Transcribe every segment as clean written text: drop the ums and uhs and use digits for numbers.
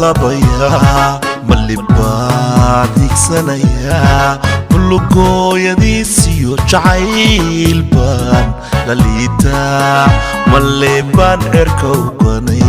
لبيا ملي بعدك سنيا كل قويدي سيو جعيل بان لليتا ملي بان اركو قني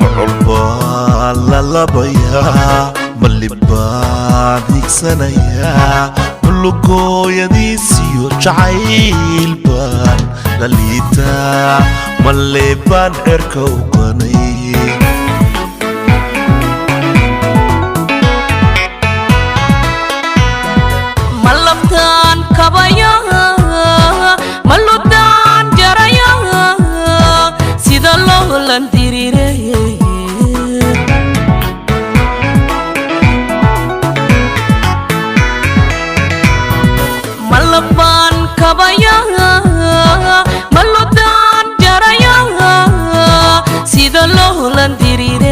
معربا للبيا ملي بعدك سنيا كل قويدي سيو جعيل بان لليتا ملي بان اركو قني ملبتان كبايا ملبتان جرايا سيد الله لنديري ملبان كبايا ملبتان جرايا سيد الله لنديري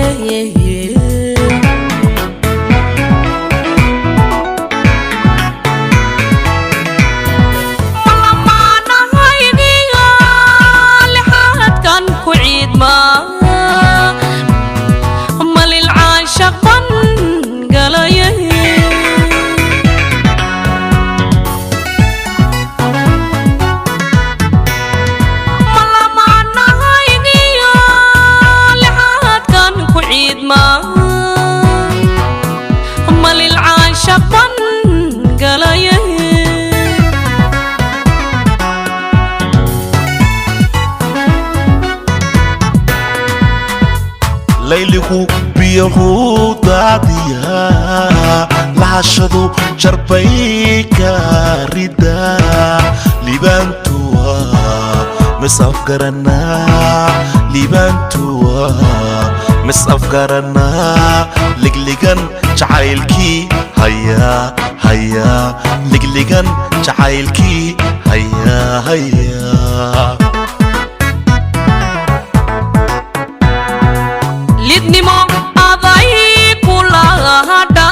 ليلكو بيهو داديا لعشدو جربيك ردا لبانتوا مسافقرنا لبانتوا مسافقرنا لقلقن جعايلكي هيا هيا لقلقن جعايلكي هيا هيا لدنمو أضاي كلها هدا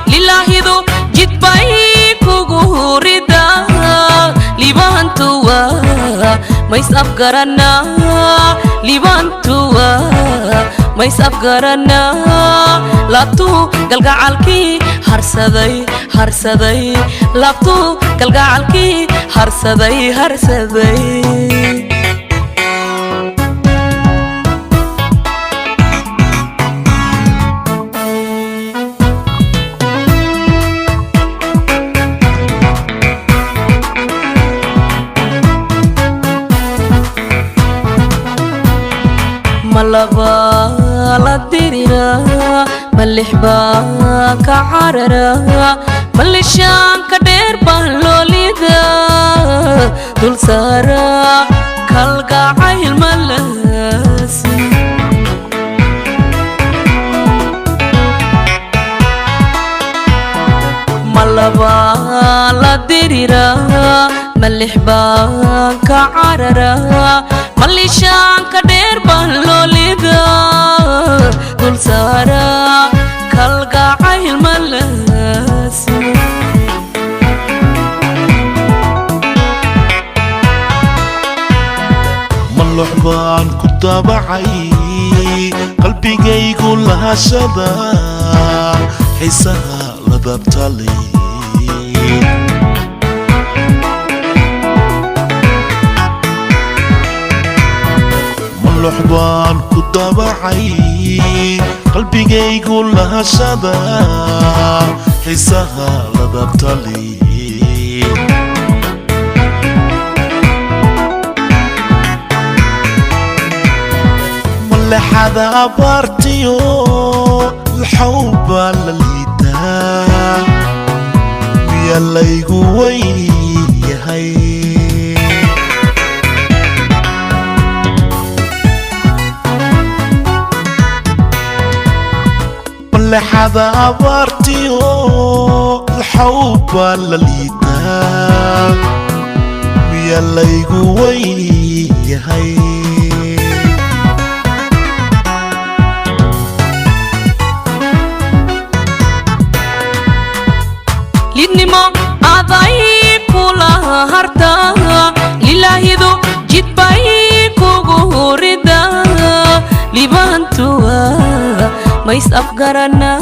لله دو جد باي كغوردا لبانتوا ما يسافقرنا لبانتوا ما يسافقرنا لابتو قلقعالكي هرسدي هرسدي لابتو قلقعالكي هرسدي هرسدي ملبا لديرنا ملحبا كعررا ملشان كدير بهلوليدا دول سارا كالقاعي الملاسي ملبا لديرنا ملحبا كعررا ملشان كدير بهلوليدا دول سارا كالقاعي الملاسي ملحبان كتابعي قلبي يقول لها شذا حسها لذبتلي luxbaan ku dabacay qalbigaygu lahashada xiisaha la dabtali malexada abaartiyo الحوبة لليدا يلا يقوي هاي ملحظة عبرتيو الحوبة لليدا يلا يقوي هاي lidnimo aday kula harta ilaahidu jidbay kugu rida libantua mais afgarana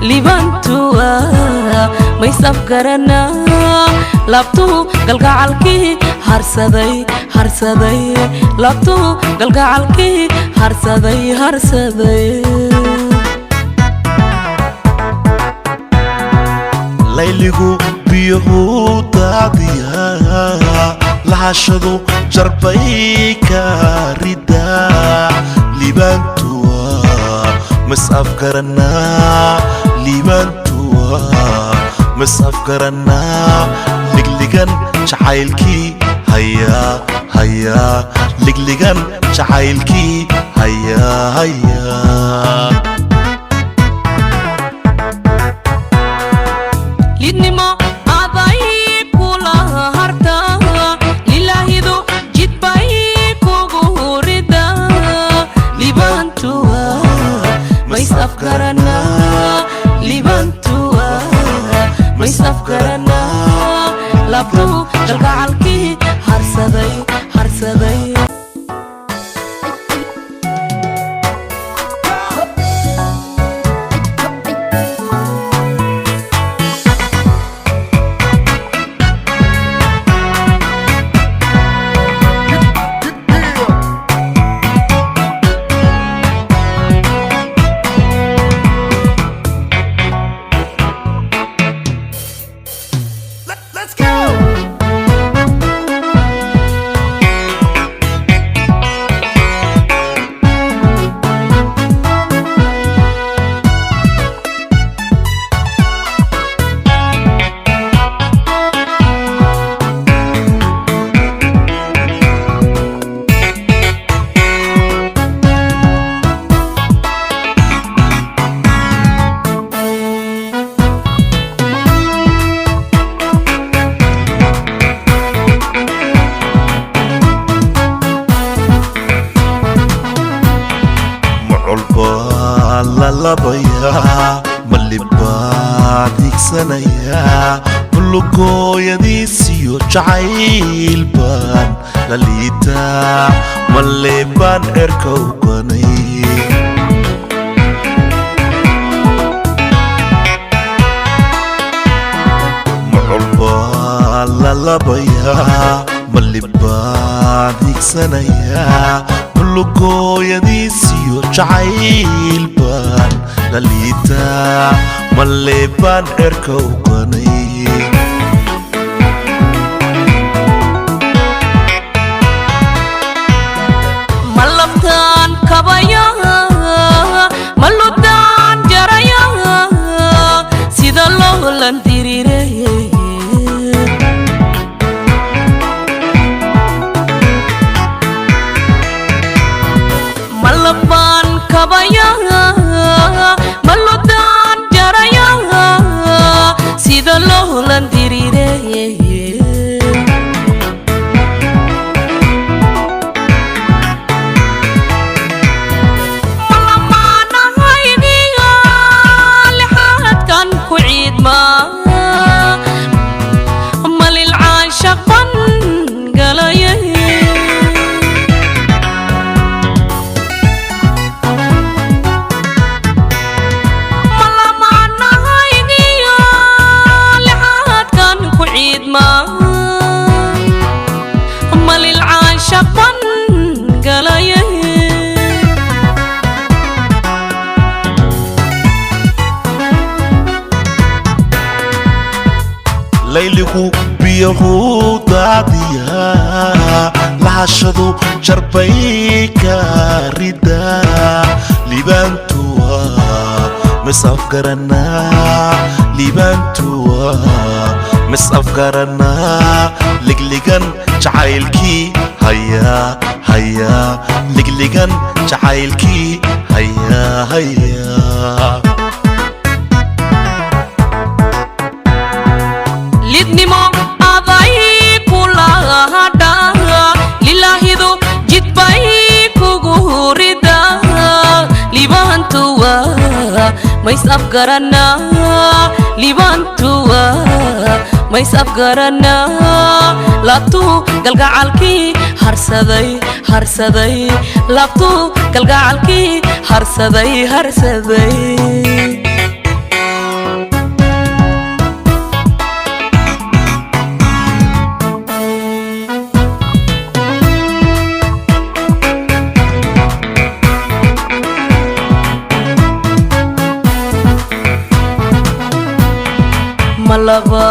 libantua mais afgarana labtu galgacalki harsaday labtu galgacalki harsaday layligu biyuhu daadiya lahashadu jarbay ka rida libantua mas afgarana libantua mas afgarana ligligan jacaylki haya ligligan jacaylki haya lidnimo aday kula harta ilaahidu jidbay kugu rida libantua mais afgarana libantua mais afgarana labtu galgacalki harsaday labaya malibaa digsanaya bulugooyadiisiyo jacayl baan la liitaa malebaan erka u banay muculbaa la labaya malibaa digsanaya bulugooyadiisiyo jacayl baan la liitaa malebaan erka u banay malabtaan kabaya maludaan jaraya sida loo landirirey malabaan kabaya maludaan jaraya sida loo landirirey layligu biyuhu daadiyaa lahashadu jarbay ka ridaa libaantuwa misafgaranaa libaantuwa misafgaranaa ligligan jacaylkii hayaa hayaa ligligan jacaylkii hayaa hayaa lidnimo aday kula hadha lilahidu jidbay kugu rida libaantuwa mays afgaranaa libaantuwa mays afgaranaa labtu galgacalkii harsaday harsaday labtu galgacalkii harsaday harsaday malaba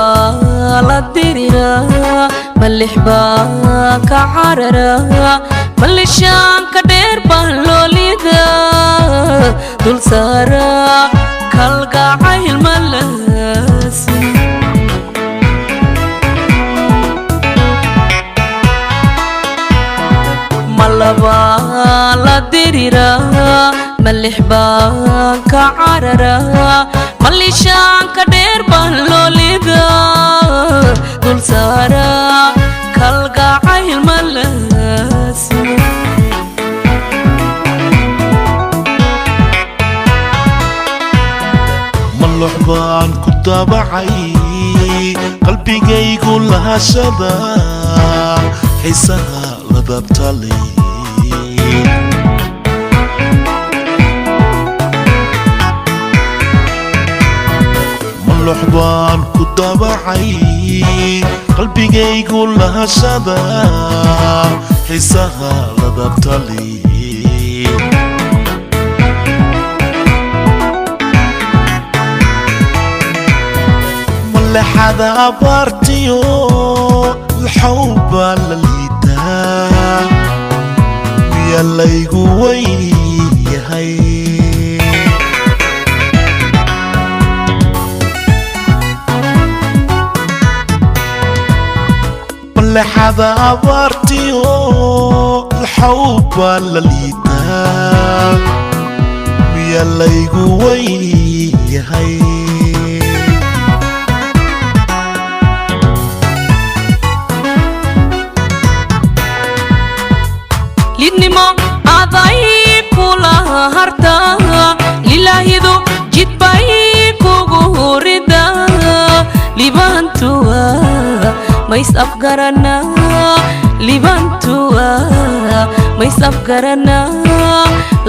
la dirira malixba ka carara malishaan ka dheer baan loolida dul saara kalgacayl malasi malaba la dirira malixba ka carara malishaan ka dheer baan loolida dul saara kalgacayl malasi malux baan ku daabacay qalbigaygu lahashada xiisaha la dabtalay malux baan ku daabacay qalbigaygu lahashada xiisaha la dabtalay malexada abaartiyo الحوبة لليتا يا laygu weyyahay malexada abaartiyo الحوبة لليتا يا laygu weyyahay lidnimo aday kula harta lilahidu jidbay kugu rida libaantuwa mays afgaranaa libaantuwa mays afgaranaa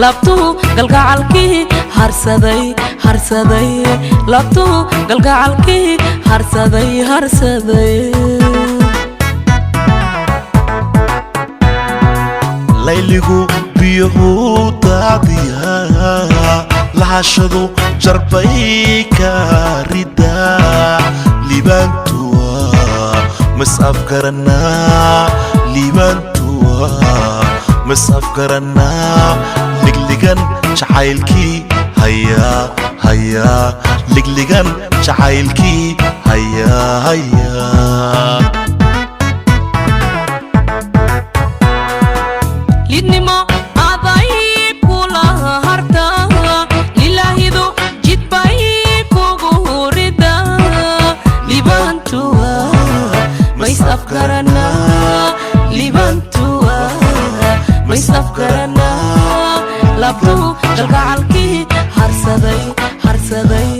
labtu galgacalkii harsaday harsaday labtu galgacalkii harsaday harsaday layligu biyuhu daadiyaa lahashadu jarbay ka ridaa libaantuwa mis afgaranaa libaantuwa mis afgaranaa ligligan jacaylkii hayaa hayaa ligligan jacaylkii hayaa hayaa lidnimo aday kula harta lilahidu jidbay kugu rida libaantuwa mays afgaranaa libaantuwa mays afgaranaa labtu galgacalkii harsaday harsaday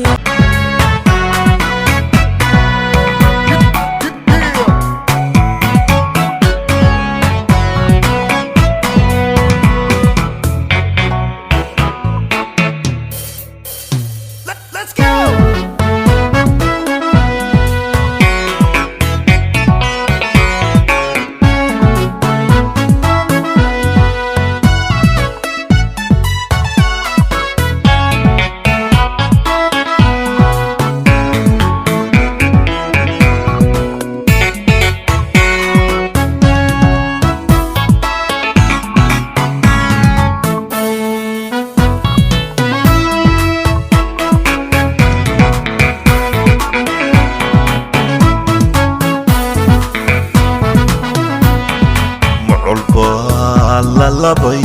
labaya